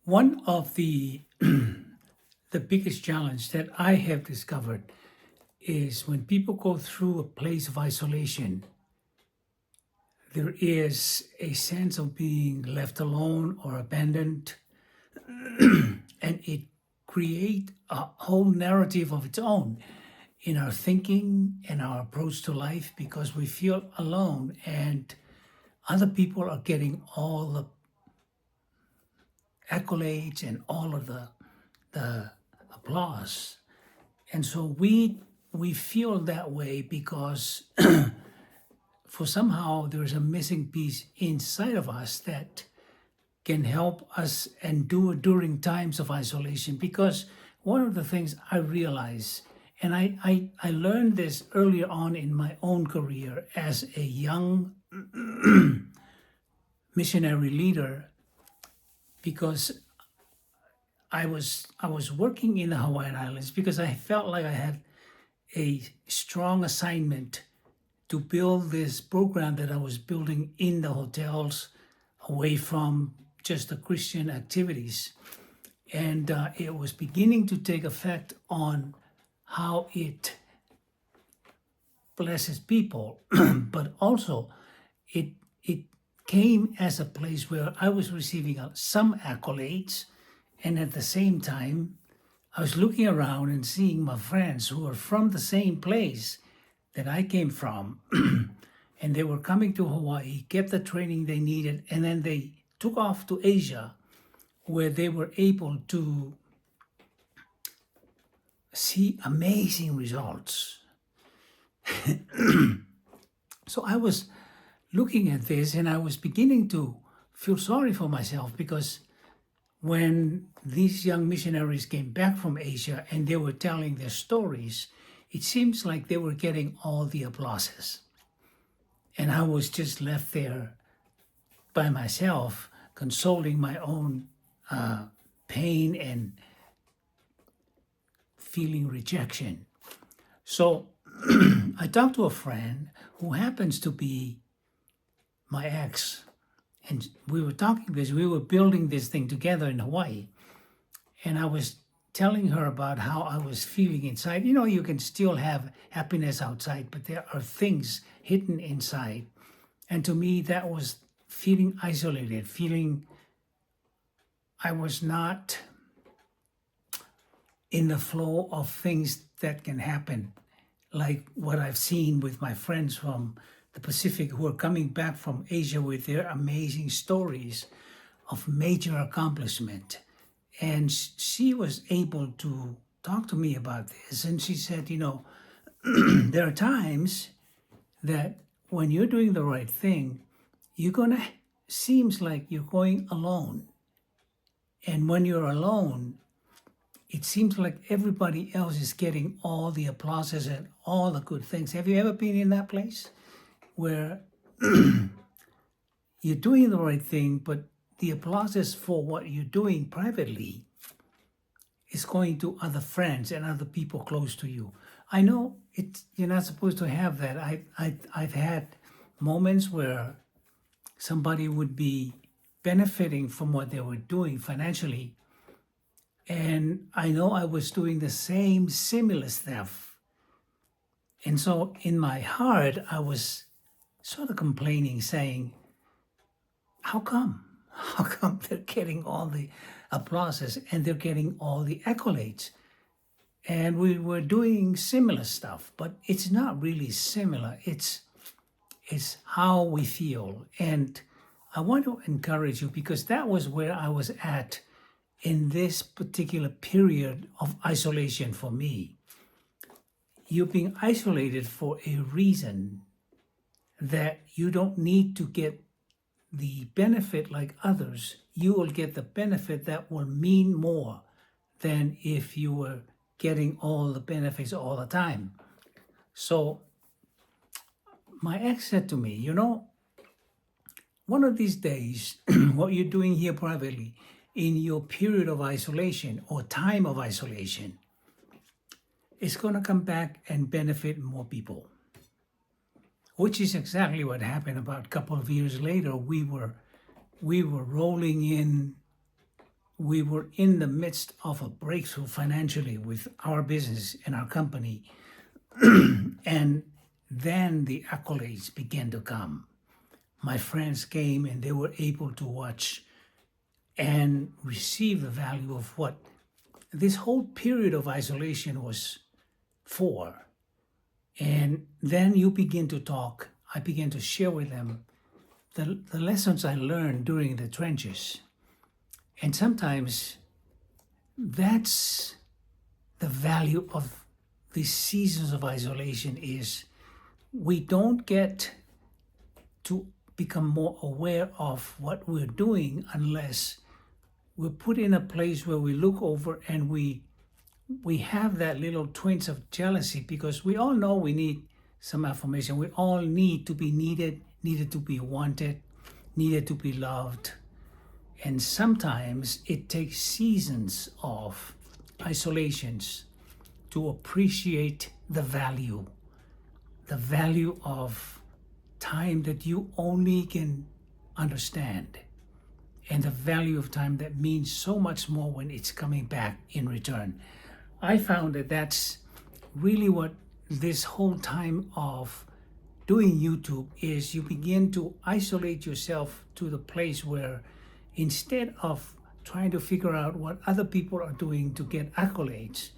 One of the the biggest challenge that I have discovered is when people go through a place of isolation, there is a sense of being left alone or abandoned, and it create a whole narrative of its own in our thinking and our approach to life because we feel alone and other people are getting all the accolades and all of the applause. And so we feel that way because for somehow there's a missing piece inside of us that can help us endure during times of isolation. Because one of the things I realize, and I learned this earlier on in my own career as a young missionary leader, because I was working in the Hawaiian Islands because I felt like I had a strong assignment to build this program that I was building in the hotels away from just the Christian activities. And it was beginning to take effect on how it blesses people, but also it it came as a place where I was receiving some accolades, and at the same time, I was looking around and seeing my friends who were from the same place that I came from, and they were coming to Hawaii, get the training they needed, and then they took off to Asia, where they were able to see amazing results. So I was looking at this and I was beginning to feel sorry for myself because when these young missionaries came back from Asia and they were telling their stories, it seems like they were getting all the applauses. And I was just left there by myself, consoling my own pain and feeling rejection. So I talked to a friend who happens to be my ex, and we were talking because we were building this thing together in Hawaii. And I was telling her about how I was feeling inside. You know, you can still have happiness outside, but there are things hidden inside. And to me, that was feeling isolated, feeling I was not in the flow of things that can happen, like what I've seen with my friends from the Pacific who are coming back from Asia with their amazing stories of major accomplishment. And she was able to talk to me about this. And she said, you know, there are times that when you're doing the right thing, you're going to, seems like you're going alone. And when you're alone, it seems like everybody else is getting all the applauses and all the good things. Have you ever been in that place where you're doing the right thing, but the applauses for what you're doing privately is going to other friends and other people close to you? I know you're not supposed to have that. I've had moments where somebody would be benefiting from what they were doing financially, and I know I was doing the same similar stuff. And so in my heart, I was sort of complaining, saying, how come? How come they're getting all the applauses and they're getting all the accolades? And we were doing similar stuff, but it's not really similar. It's how we feel. And I want to encourage you because that was where I was at in this particular period of isolation for me. You're being isolated for a reason, that you don't need to get the benefit like others. You will get the benefit that will mean more than if you were getting all the benefits all the time. So my ex said to me, you know, one of these days, what you're doing here privately in your period of isolation or time of isolation is going to come back and benefit more people, which is exactly what happened. About a couple of years later, we were rolling in we were in the midst of a breakthrough financially with our business and our company. And then the accolades began to come. My friends came and they were able to watch and receive the value of what this whole period of isolation was for. And then you begin to talk. I began to share with them the lessons I learned during the trenches. And sometimes that's the value of these seasons of isolation, is we don't get to become more aware of what we're doing unless we're put in a place where we look over and we have that little twinge of jealousy, because we all know we need some affirmation. We all need to be needed to be wanted, needed to be loved. And sometimes it takes seasons of isolations to appreciate the value of time that you only can understand, and the value of time that means so much more when it's coming back in return. I found that that's really what this whole time of doing YouTube is. You begin to isolate yourself to the place where, instead of trying to figure out what other people are doing to get accolades,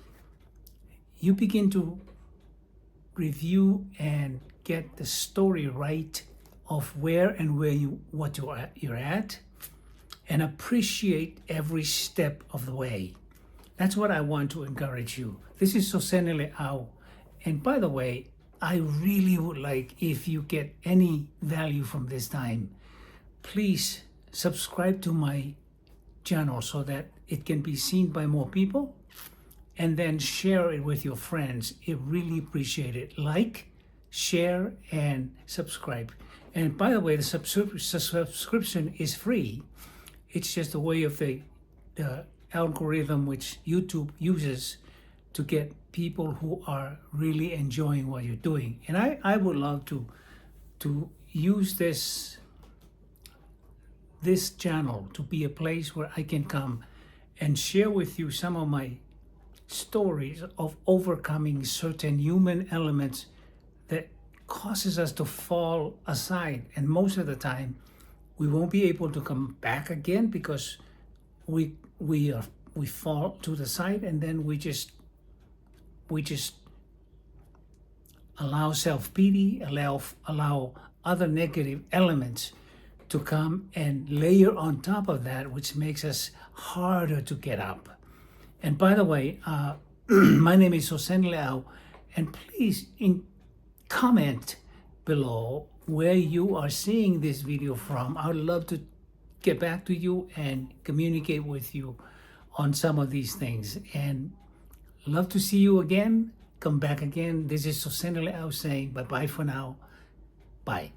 you begin to review and get the story right of where you're at, and appreciate every step of the way. That's what I want to encourage you. This is Sosene Leao. And by the way, I really would like, if you get any value from this time, please subscribe to my channel so that it can be seen by more people, and then share it with your friends. It really appreciate it. Like, share, and subscribe. And by the way, the subscription is free. It's just a way of the algorithm which YouTube uses to get people who are really enjoying what you're doing. And I would love to use this channel to be a place where I can come and share with you some of my stories of overcoming certain human elements that causes us to fall aside. And most of the time, we won't be able to come back again, because we fall to the side, and then we just allow self-pity, allow other negative elements to come and layer on top of that, which makes us harder to get up. And by the way, my name is Sosene Leao, and please comment below where you are seeing this video from. I would love to get back to you and communicate with you on some of these things. And love to see you again. Come back again. This is Sosene Leao saying bye-bye for now. Bye.